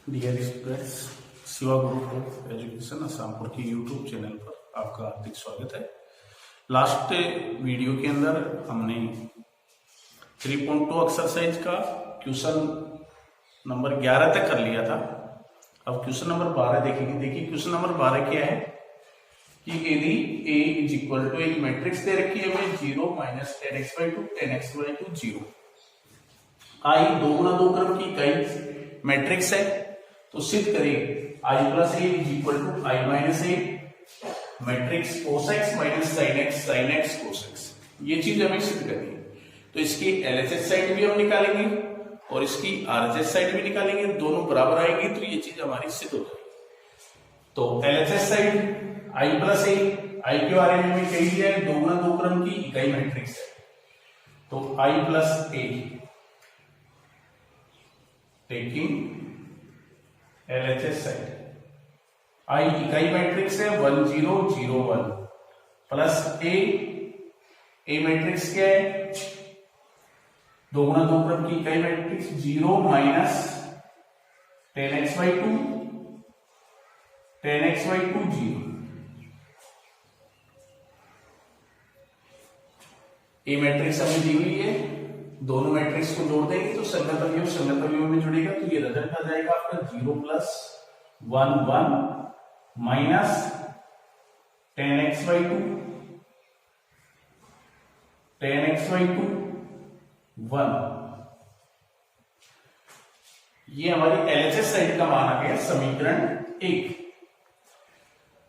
Dear students, Shiva group of education Asampur की YouTube channel पर आपका हार्दिक स्वागत है। लास्ट वीडियो के अंदर हमने 3.2 एक्सरसाइज का क्वेश्चन नंबर 11 तक कर लिया था। अब क्वेश्चन नंबर 12 देखेंगे। देखिए क्वेश्चन नंबर 12 क्या है कि यदि a इज इक्वल टू एक मैट्रिक्स दे रखी है हमें 0 माइनस 10x/2 10x/2 0 आई 2 गुना 2 क्रम की इकाई मैट्रिक्स है, तो सिद्ध करें i plus A is equal to I minus A matrix cos x minus sin x cos x। ये चीज हमें सिद्ध करनी है। तो इसकी LHS साइड भी हम निकालेंगे और इसकी RHS साइड भी निकालेंगे, दोनों बराबर आएंगी तो ये चीज हमारी सिद्ध हो जाएगी। तो LHS साइड i प्लस ए, आई के बारे में हमें कह दिया है 2 गुना 2 क्रम की इकाई मैट्रिक्स है, तो i plus a taking LHS side, I इकाई मैट्रिक्स है 1 0 0 1 प्लस ए मैट्रिक्स क्या है 2 गुना 2 क्रम की इकाई मैट्रिक्स 0 माइनस 10x/2 10x/2 0। ए मैट्रिक्स हमें दी हुई है, दोनों मैट्रिक्स को जोड़ देंगे तो संगत अवयव में जुड़ेगा, तो ये रिजल्ट आ जाएगा आपका 0 प्लस 1 1 माइनस 10x/2 10x/2 1। ये हमारी LHS साइड का मान आ गया समीकरण 1।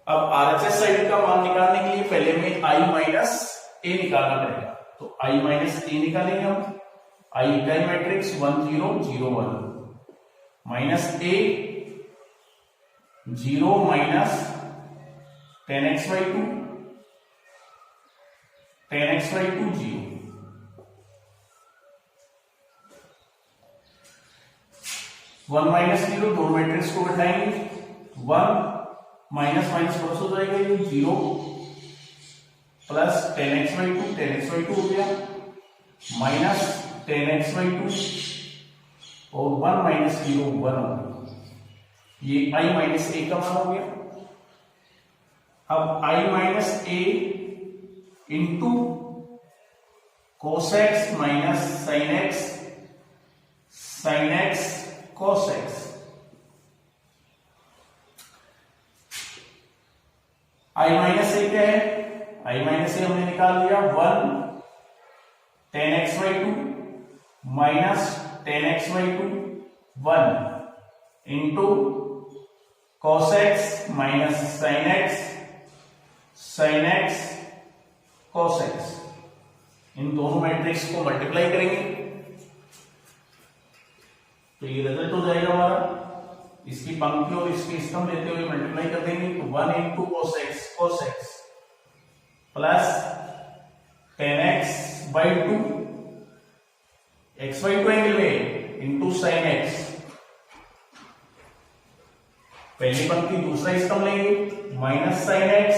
अब RHS साइड का मान निकालने के लिए पहले में i माइनस ए निकालना पड़ेगा, तो i माइनस ए निकालेंगे हम। आई इकाई मैट्रिक्स 1 0 0 1 माइनस ए 0 minus 10x/2 10x/2 0। One minus 0 दोनों मैट्रिक्स को घटाएंगे, 1 माइनस माइनस प्लस हो जाएगा, ये 0 प्लस 10x/2 हो गया माइनस 10x/2 और 1 माइनस 0 1 हो गया, ये i माइनस ए का मान हो गया। अब i minus a into cos x minus sin x cos x। i minus a क्या है, i माइनस ए हमने निकाल दिया 1 10x/2 minus 10x/2 1 into cos x minus sin x cos x। इन दोनों मैट्रिक्स को मल्टीप्लाई करेंगे तो ये रिजल्ट हो जाएगा हमारा। इसकी पंक्ति और इसकी स्तंभ लेते हुए मल्टीप्लाई कर देंगे तो 1 into cos x plus 10x/2 x/2 angle में इंटू sin x। पहली पंक्ति दूसरा स्तंभ लेंगे minus sin x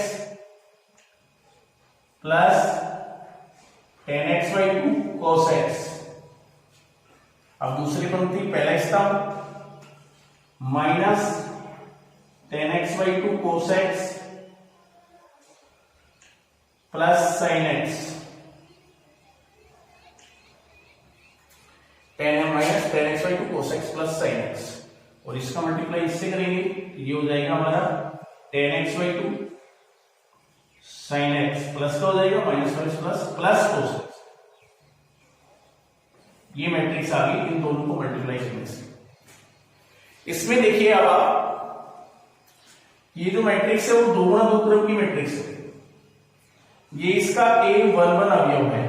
plus 10x/2 cos x। अब दूसरी पंक्ति पहला स्तंभ minus 10x/2 cos x plus sin x, 10 minus 10x/2 cos x plus sin x, और इसका मल्टीप्लाई इससे करेंगे ये हो जाएगा हमारा 10x/2 sin x प्लस का हो जाएगा माइनस प्लस cos x। ये मैट्रिक्स आ गई इन दोनों को मल्टीप्लाई करने से। इसमें देखिए अब आप ये जो मैट्रिक्स है वो 2 गुना 2 क्रम की मैट्रिक्स है, ये इसका a11 अवयव है,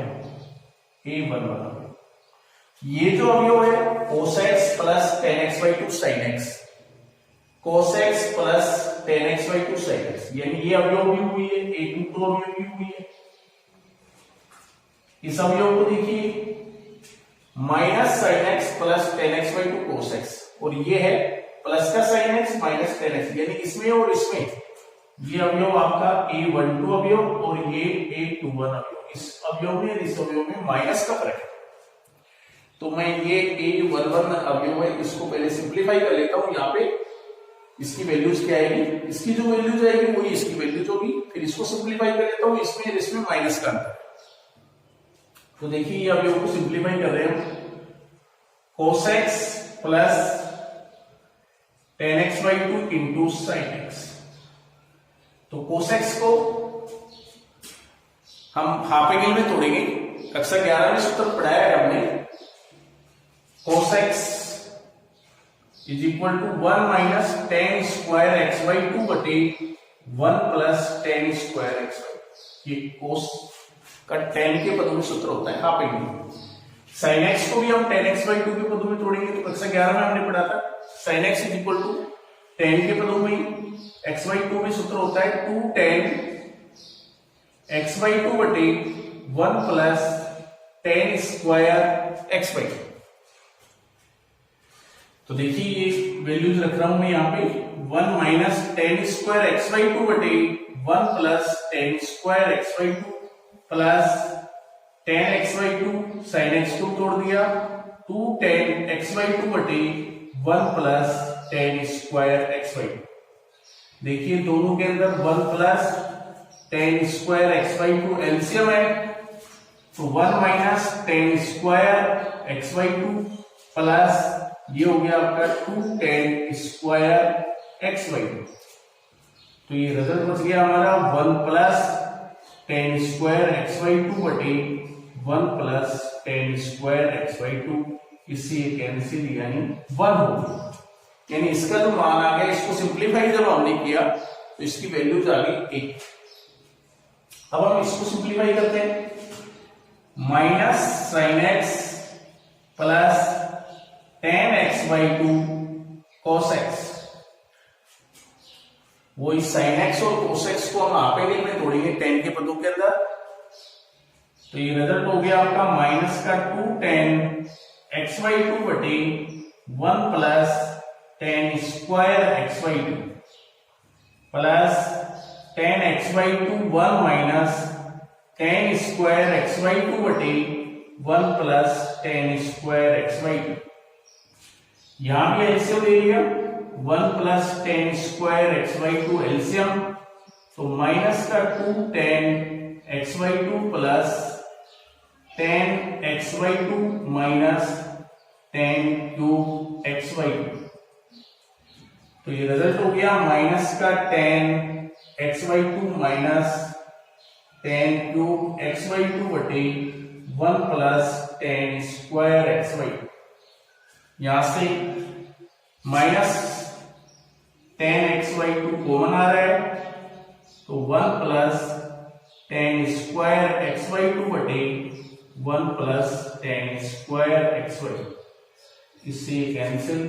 a11 अवयव। ये जो अवयव है cos x plus 10x/2 sin x cos x plus 10x/2 sin x, यानी ये अवयव भी हुई है, a22 अवयव भी हुई है। इस अवयव को देखिए minus sin x plus 10x/2 cos x, और ये है प्लस का sin x माइनस 10x, यानी इसमें और इसमें ये अवयव आपका a12 अवयव और ये a21 अवयव। इस अवयव में इस अवयव में माइनस का फर्क है, तो तो मैं ये A11 अवयव है इसको पहले सिंप्लीफाई कर लेता हूं। यहाँ पे इसकी वैल्यूज क्या आएगी, इसकी जो वैल्यूज आएगी वही इसकी वैल्यूज होगी। फिर इसको सिंप्लीफाई कर लेता हूं, इसमें माइनस का अंतर। तो देखिए ये अवयव को सिंप्लीफाई कर रहे हैं, cos x plus tan x/2 into sin x। तो cos x को हम हाफ एंगल में तोड़ेंगे। कक्षा 11 में सूत्र पढ़ाया है हमने, cos x is equal to 1 minus tan square x/2 बटे 1 प्लस tan स्क्वायर x/2। ये cos का tan के पदों में सूत्र होता है हाफ एंगल। sin x को भी हम tan x/2 के पदों में तोड़ेंगे। तो कक्षा 11 में हमने पढ़ा था sin x is equal to tan के पदों में x/2 में सूत्र होता है 2 tan x/2 बटे 1 प्लस tan स्क्वायर x/2। तो देखिए ये वैल्यूज रख रहा हूं मैं यहाँ पे, 1 माइनस tan स्क्वायर x/2 बटे 1 plus tan square x/2 plus tan x/2 sin x को तोड़ दिया 2 tan x/2 बटे 1 प्लस tan स्क्वायर x/2। देखिए दोनों के अंदर 1 plus tan square x/2 LCM है, तो 1 minus tan square x/2 plus ये हो गया आपका 2 tan स्क्वायर x/2। तो ये रिजल्ट बच गया हमारा 1 प्लस tan स्क्वायर x/2 बटे 1 प्लस tan स्क्वायर x/2। इससे ये कैंसिल यानी 1 हो गया, यानी इसका जो मान आ गया, इसको सिंप्लीफाई जब हमने किया तो इसकी वैल्यूज आ गई 1। अब हम इसको सिंप्लीफाई करते हैं, minus sin x plus tan x/2 cos x। वो इस sin x और cos x को हम हाफ एंगल में तोड़ेंगे tan के पदों के अंदर। तो ये रिजल्ट हो गया आपका माइनस का 2 tan x/2 बटे 1 plus tan square x/2 plus tan x/2 1 minus tan square x/2 बटे 1 प्लस tan स्क्वायर x/2। यहां भी एलसीएम ले लिया, 1 plus tan square x/2 LCM, तो माइनस का 2 tan x/2 plus tan x/2 minus tan cube x/2। तो ये result हो गया माइनस का tan x/2 minus tan cube x/2 बटे 1 प्लस tan स्क्वायर x/2। यहां से माइनस tan x/2 कॉमन आ रहा है, तो 1 प्लस tan स्क्वायर x/2 बटे 1 प्लस tan स्क्वायर x/2। इससे कैंसिल,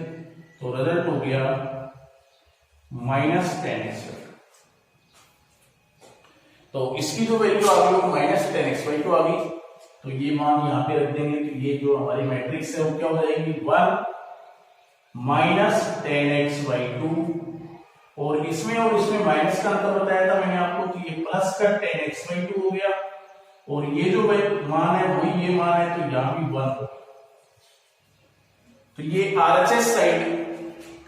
तो रिजल्ट हो गया माइनस tan x/2। तो इसकी जो वैल्यू आ गई वो माइनस tan x/2 आ गई। तो ये मान यहाँ पे रख देंगे, तो ये जो हमारी मैट्रिक्स है वो क्या हो जाएगी 1 माइनस tan x/2, और इसमें माइनस का अंतर बताया था मैंने आपको, तो ये प्लस का tan x/2 हो गया, और ये जो मान है वही ये मान है, तो यहां भी 1 हो। तो ये RHS साइड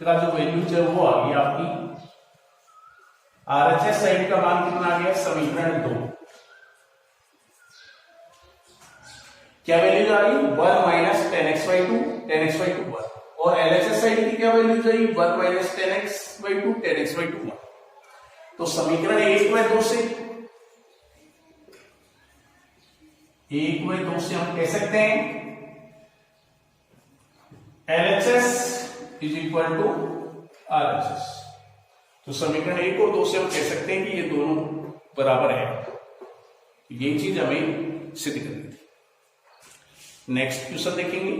का जो वैल्यू है वो आ गई आपकी, RHS साइड का मान कितना आ गया, समीकरण 2। क्या वैल्यू आ गई 1 माइनस tan x/2 1, और LHS साइड की क्या वैल्यू आई 1 माइनस tan x/2 1। तो समीकरण 1/2 से हम कह सकते हैं LHS is equal to RHS। तो समीकरण 1 और 2 से हम कह सकते हैं कि ये दोनों बराबर है। ये चीज हमें सिद्ध करनी थी। नेक्स्ट क्वेश्चन देखेंगे,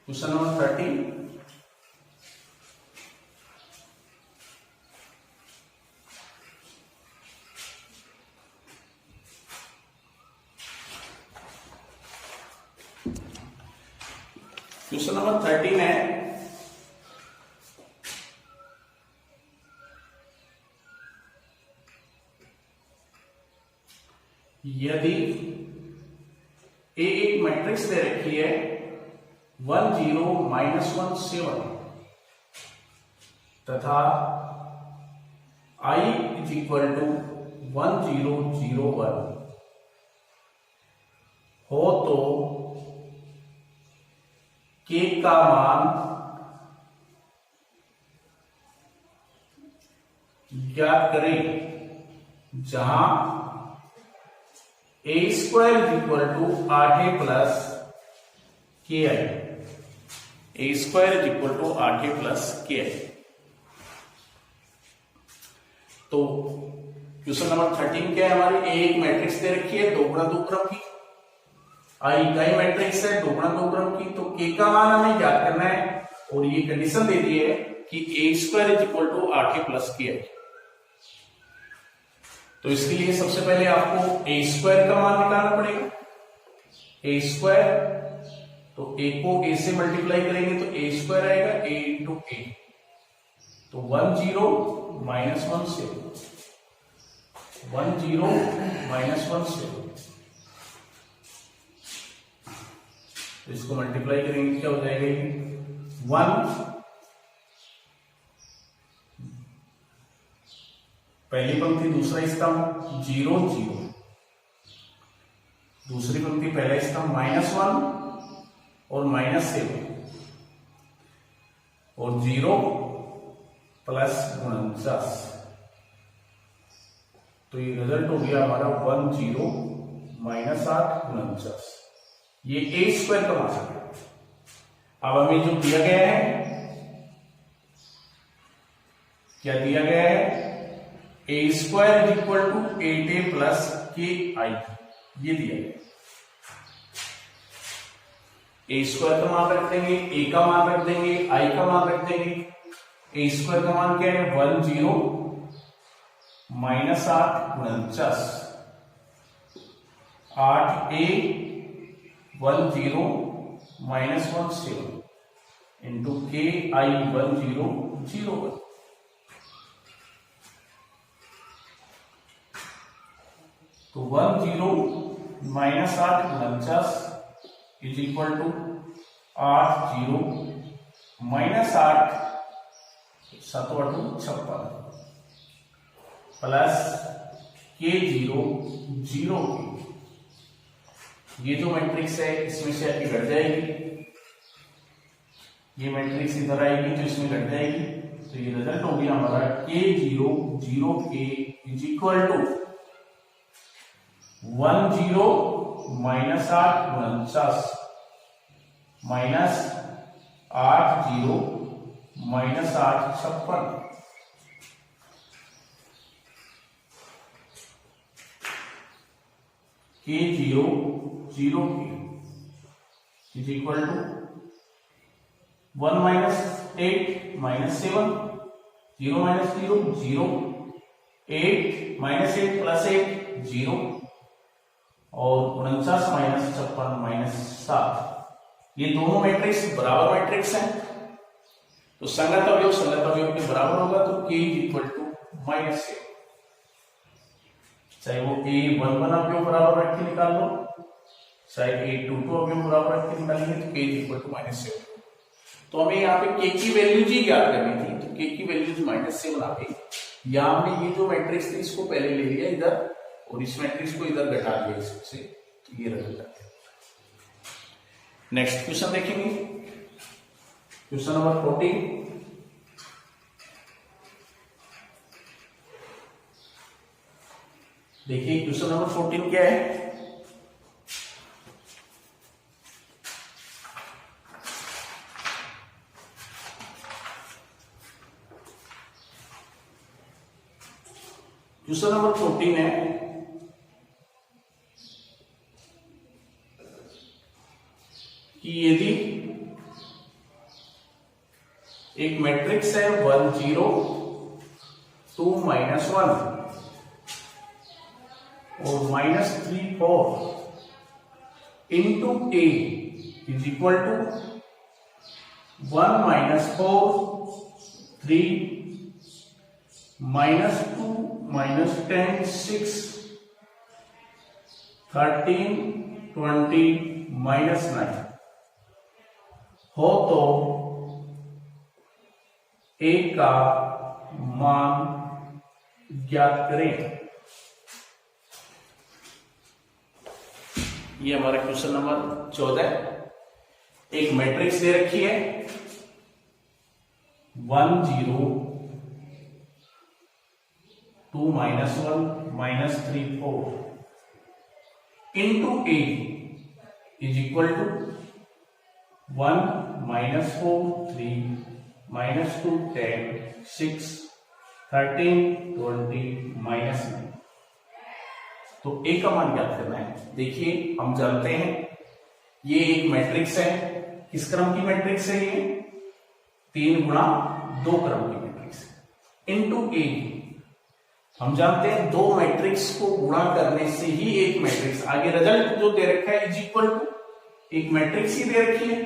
क्वेश्चन नंबर 13। क्वेश्चन नंबर 13 है, यदि ए एक मैट्रिक्स दे रखी है 10-17 तथा I इज इक्वल टू 1001 हो तो k का मान ज्ञात करें जहां a square is equal to 8a plus ki। a square is equal to 8a plus ki। तो क्वेश्चन नंबर 13 क्या है हमारी, एक मैट्रिक्स दे रखी है 2 गुणा 2 क्रम की, आई इकाई मैट्रिक्स है 2 गुणा 2 क्रम की, तो k का मान हमें ज्ञात करना है और ये कंडीशन दे दी है कि a square is equal to 8a plus ki। तो इसके लिए सबसे पहले आपको a स्क्वायर का मान निकालना पड़ेगा। a स्क्वायर, तो a को a से मल्टीप्लाई करेंगे तो a स्क्वायर आएगा a इंटू a, तो 10 माइनस 17 तो इसको मल्टीप्लाई करेंगे क्या हो जाएगा ये 1, पहली पंक्ति दूसरा स्तंभ 0 0, दूसरी पंक्ति पहला स्तंभ -1 और -7 और 0 प्लस 49, तो ये रिजल्ट हो गया हमारा 10 माइनस 8 49, ये a स्क्वायर का मान है। अब हमें जो दिया गया है, क्या दिया गया है, a square is equal to 8a plus ki, ये दिया गया। a स्क्वायर का मान रख देंगे, a का मान रख देंगे, i का मान रख देंगे। a स्क्वायर का मान क्या है 10 minus 8 49, 8a 10 minus 17 into ki 1001, तो 10 minus 8 49 is equal to 80 minus 8 7 56 plus k0 0, ये जो मैट्रिक्स है इसमें से आपकी घट जाएगी, ये मैट्रिक्स इधर आएगी तो इसमें घट जाएगी, तो ये रिजल्ट हो गया हमारा k0 0k is equal to 10 minus 8 49 minus 80 minus 8 56, k0 0k is equal to 1 minus 8 minus 7 0 minus 0 0 8 minus 8 plus 8 0 और 49 माइनस 56 माइनस 7, ये दोनों मैट्रिक्स बराबर मैट्रिक्स हैं, तो संगत अवयव के बराबर होगा, तो k इज इक्वल टू -7, चाहे वो a11 अवयव बराबर रख के निकाल लो, चाहे a22 अवयव बराबर रख के निकालेंगे, तो k इज इक्वल टू -7। तो हमें यहाँ पे k की वैल्यूज ही ज्ञात करनी थी, तो k की वैल्यूज -7 आ गई। यहाँ हमने ये जो मैट्रिक्स थी इसको पहले ले लिया इधर और इस मैट्रिक्स को इधर घटा दिया इससे, तो ये रिजल्ट आ गया। नेक्स्ट क्वेश्चन देखेंगे, क्वेश्चन नंबर 14। देखिए क्वेश्चन नंबर 14 क्या है, क्वेश्चन नंबर 14 है कि यदि एक मैट्रिक्स है 1 0 2 -1 और -3 4 into a is equal to 1 -4 3 -2 -10 6 13 20 -9, हो तो ए का मान ज्ञात करें। ये हमारा क्वेश्चन नंबर 14। एक मैट्रिक्स दे रखी है 1 0 2 -1 -3 4 into A is equal to 1 -4 3 -2 10 6 13 20 -9। तो ए का मान ज्ञात करना है। देखिए हम जानते हैं ये एक मैट्रिक्स है। किस क्रम की मैट्रिक्स है? ये 3 गुणा 2 क्रम की मैट्रिक्स है। इनटू ए हम जानते हैं 2 मैट्रिक्स को गुणा करने से ही एक मैट्रिक्स, आगे रिजल्ट जो दे रखा है इज इक्वल टू एक मैट्रिक्स ही दे रखी है।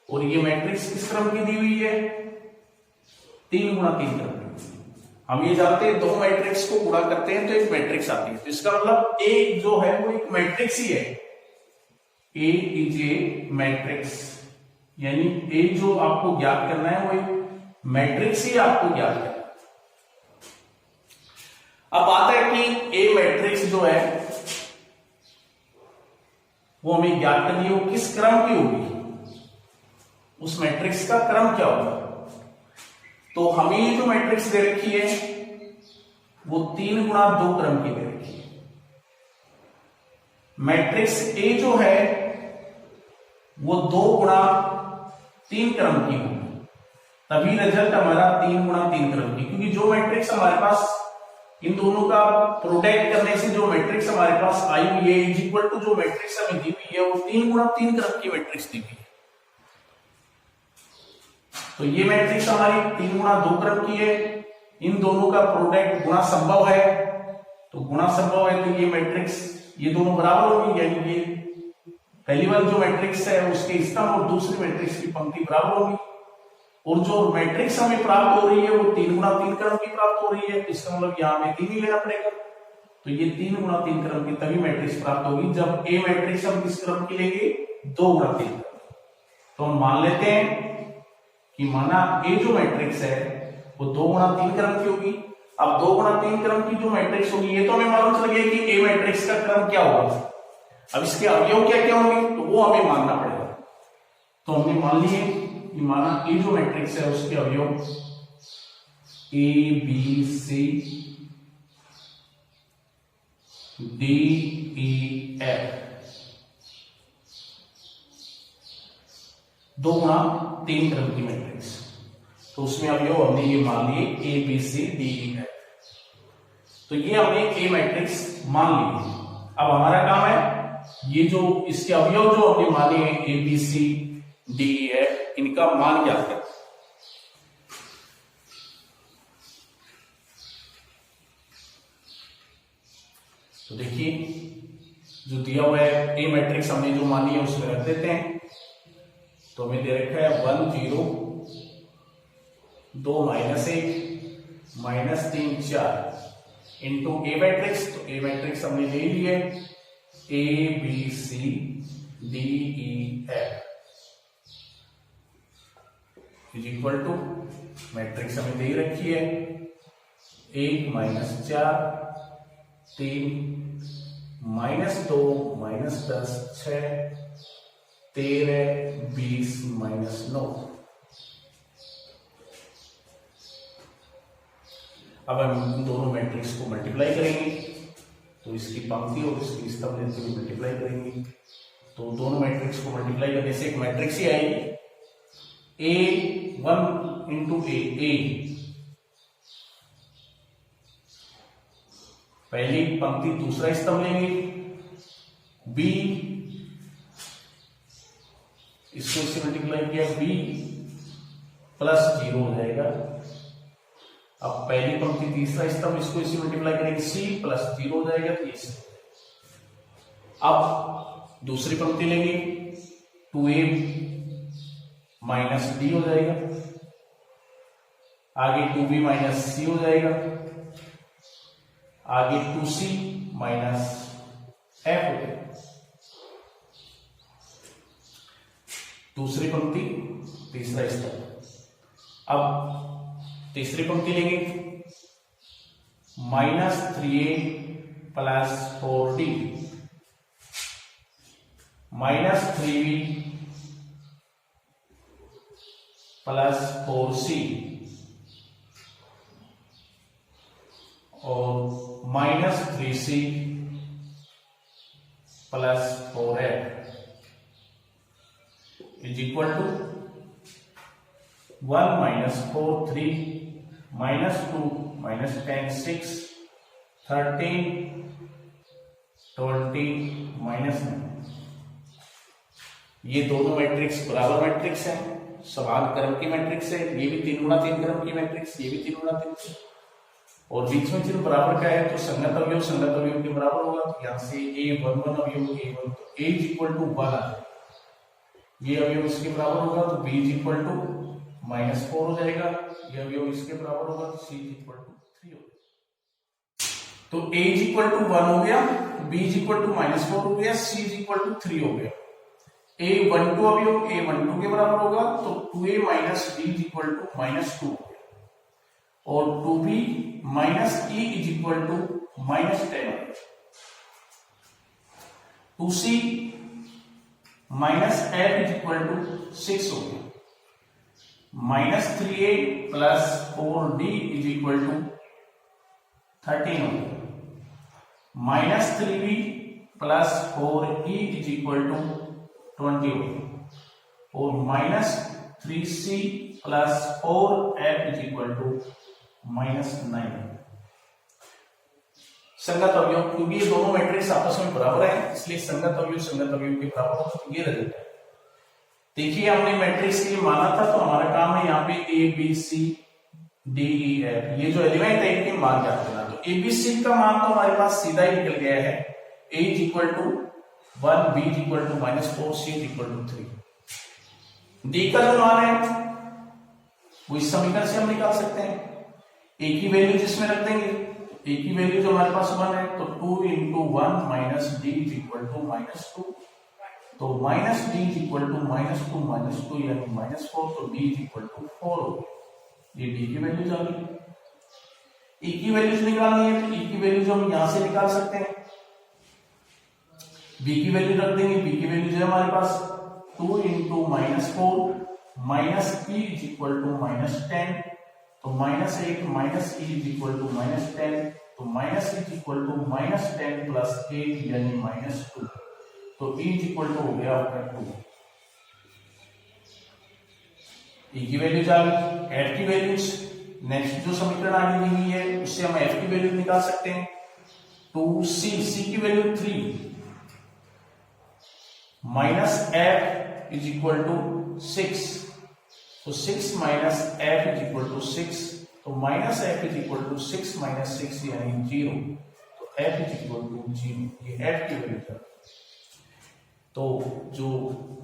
और ये मैट्रिक्स किस क्रम की दी हुई है? 3 गुणा 3 क्रम की। हम ये जानते हैं 2 मैट्रिक्स को गुणा करते हैं तो एक मैट्रिक्स आती है। तो इसका मतलब ए जो है वो एक मैट्रिक्स ही है। ए इज ए मैट्रिक्स, यानी ए जो आपको ज्ञात करना है वो एक मैट्रिक्स ही आपको ज्ञात करना है। अब बात है कि ए मैट्रिक्स जो है वो हमें ज्ञात करनी है, वो किस क्रम की होगी, उस मैट्रिक्स का क्रम क्या होगा। तो हमें ये जो मैट्रिक्स दे रखी है वो 3 गुणा 2 क्रम की दे रखी है। मैट्रिक्स ए जो है वो 2 गुणा 3 क्रम की होगी, तभी रिजल्ट हमारा 3 गुणा 3 क्रम की। क्योंकि जो मैट्रिक्स हमारे पास इन दोनों का प्रोडक्ट करने से जो मैट्रिक्स हमारे पास आई हुई है इज इक्वल टू जो मैट्रिक्स हमें दी हुई है वो 3 गुणा 3 क्रम की मैट्रिक्स दी हुई है। तो ये मैट्रिक्स हमारी 3 गुणा 2 क्रम की है। इन दोनों का प्रोडक्ट गुणा संभव है, तो गुणा संभव है तो ये मैट्रिक्स ये दोनों बराबर होंगे, यानी ये पहली वाली जो मैट्रिक्स है उसके स्तंभ और दूसरी मैट्रिक्स की पंक्ति बराबर होगी। और जो मैट्रिक्स हमें प्राप्त हो रही है वो 3 गुणा 3 क्रम की प्राप्त हो रही है। इसका मतलब यहां हमें 3 ही लेना पड़ेगा। तो ये 3 गुणा 3 क्रम की तभी मैट्रिक्स प्राप्त होगी जब ए मैट्रिक्स हम किस क्रम की लेंगे? 2 गुणा 3 क्रम। तो हम मान लेते हैं कि माना ए जो मैट्रिक्स है वो 2 गुणा 3 क्रम की होगी। अब 2 गुणा 3 क्रम की जो मैट्रिक्स होगी ये तो हमें मालूम चल गया कि ए मैट्रिक्स का क्रम क्या होगा। अब इसके अवयव क्या क्या होंगे तो वो हमें मानना पड़ेगा। तो हमने मान लिए कि माना ए जो मैट्रिक्स है उसके अवयव A B C D E F 2 गुणा 3 क्रम की मैट्रिक्स। तो उसमें अवयव हमने ये मान लिए A B C D E F. तो ये हमने ए मैट्रिक्स मान ली। अब हमारा काम है ये जो इसके अवयव जो हमने माने हैं A B C D E F, इनका मान क्या है। तो देखिए जो दिया हुआ है ए मैट्रिक्स हमने जो मानी है उसमें रख देते हैं। तो हमें दे रखा है 1 0 2 -1 -3 4 इंटू ए मैट्रिक्स। तो ए मैट्रिक्स हमने ले ली है A B C D E F is equal to matrix हमें दे रखी है 1 -4 3 -2 -10 6 13 20 -9। अब हम इन दोनों मैट्रिक्स को मल्टीप्लाई करेंगे। तो इसकी पंक्ति और इसकी स्तंभ लेते हुए मल्टीप्लाई करेंगे। तो दोनों मैट्रिक्स को मल्टीप्लाई करने से एक मैट्रिक्स ही आएगी ए 1 इंटू ए। पहली पंक्ति दूसरा स्तंभ लेंगे बी, इसको इससे मल्टीप्लाई किया बी +0 हो जाएगा। अब पहली पंक्ति तीसरा स्तंभ इसको इससे मल्टीप्लाई करेंगे सी +0 हो जाएगा। तो ये अब दूसरी पंक्ति लेंगे 2a -d हो जाएगा, आगे 2b -c हो जाएगा, आगे 2c -f हो जाएगा। दूसरी पंक्ति तीसरा स्टेप। अब तीसरी पंक्ति लेंगे, -3a plus 4d -3b plus 4c और -3c plus 4f is equal to 1 - 4 3 -2 -10 6 13 20 -9। ये दोनों मैट्रिक्स बराबर मैट्रिक्स हैं, समान क्रम की मैट्रिक्स है। ये भी 3 गुणा 3 क्रम की मैट्रिक्स, ये भी 3 गुणा 3 और बीच में चिन्ह बराबर का है तो संगत अवयव के बराबर होगा। तो यहां से a11 अवयव a1 तो a इज इक्वल टू 1 आ जाएगा, ये अवयव इसके बराबर होगा तो b इज इक्वल टू -4 हो जाएगा, ये अवयव इसके बराबर होगा तो c इज इक्वल टू 3 हो जाएगा। तो a इज इक्वल टू 1 हो गया, b इज इक्वल टू -4 हो गया, c इज इक्वल टू 3 हो गया। a12 अवयव a12 के बराबर होगा तो 2a minus b is equal to -2 हो गया और 2b minus e is equal to -10 हो गया। 2c minus f is equal to 6 हो गया। -3a plus 4d is equal to 13 हो गया। -3b plus 4e is equal to 20 हो गया और -3c plus 4f is equal to -9। संगत अवयव, क्योंकि ये दोनों मैट्रिक्स आपस में बराबर है इसलिए संगत अवयव के बराबर होगा, तो ये रिजल्ट है। देखिए हमने मैट्रिक्स के लिए माना था तो हमारा काम है यहाँ पे A B C D E F, ये जो एलिमेंट है इनके मान ज्ञात करना। तो ए बी सी का मान तो हमारे पास सीधा ही निकल गया है, a is equal to 1, b is equal to -4, c is equal to 3। D का जो मान है वो इस समीकरण से हम निकाल सकते हैं। ए की वैल्यू जिसमें रख देंगे, ए की वैल्यू जो हमारे पास 1 है तो 2 × 1 minus D is equal to -2, तो minus D is equal to -2 यानी -4, तो डी इज इक्वल टू 4 हो गया। ये डी की वैल्यूज आ गई। ई की वैल्यूज निकालनी है तो ई की वैल्यूज हम यहां से निकाल सकते हैं। बी की वैल्यू रख देंगे, बी की वैल्यू जो है हमारे पास 2 × -4 minus E is equal to -10, तो -8 minus E is equal to -10, तो minus is equal to -10 plus 8 यानी -2, तो ई इज इक्वल टू हो गया आपका 2। ई की वैल्यूज आ गई। एफ की वैल्यूज, नेक्स्ट जो समीकरण आगे दी हुई है उससे हम एफ की वैल्यू निकाल सकते हैं। 2c, सी की value 3 minus F is equal to 6, तो 6 minus F is equal to 6, तो minus F is equal to 6 minus 6 यानी 0, तो एफ इज इक्वल टू 0, ये एफ की वैल्यू था। तो जो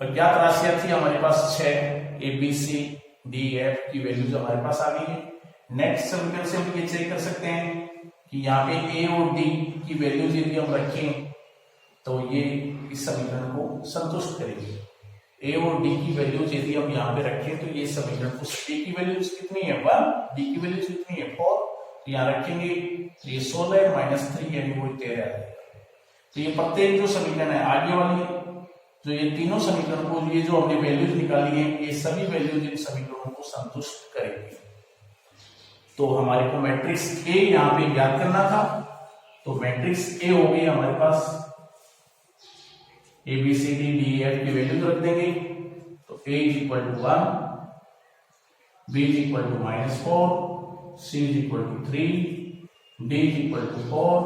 अज्ञात राशियां थी हमारे पास 6, A B C D F की वैल्यूज हमारे पास आ गई है। नेक्स्ट समीकरण से हम ये चेक कर सकते हैं कि यहाँ पे ए और डी की वैल्यूज यदि हम रखें तो ये इस समीकरण को संतुष्ट करेगी। ए और डी की वैल्यूज यदि हम यहाँ पे रखें तो ये समीकरण को, ए की वैल्यूज कितनी है 1, डी की वैल्यूज कितनी है 4, तो यहाँ रखेंगे तो ये 16 माइनस 3 यानी वो 13 आ जाएगा। तो ये प्रत्येक जो समीकरण है आगे वाली जो ये तीनों समीकरण को, ये जो हमने वैल्यूज निकाली है ये सभी वैल्यूज इन समीकरणों को संतुष्ट करेंगे। तो हमारे को मैट्रिक्स ए यहाँ पे ज्ञात करना था, तो मैट्रिक्स ए हो गई हमारे पास, a B C d d F की वैल्यूज रख देंगे, तो a is equal to 1, b is equal to -4, c is equal to 3, d is equal to 4,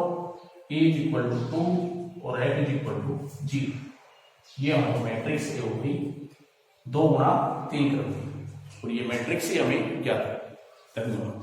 e is equal to 2 और एफ इज इक्वल टू 0। ये हमारी matrix A होगी 2 गुणा 3 क्रम की, और ये मैट्रिक्स ए हमें ज्ञात है। धन्यवाद।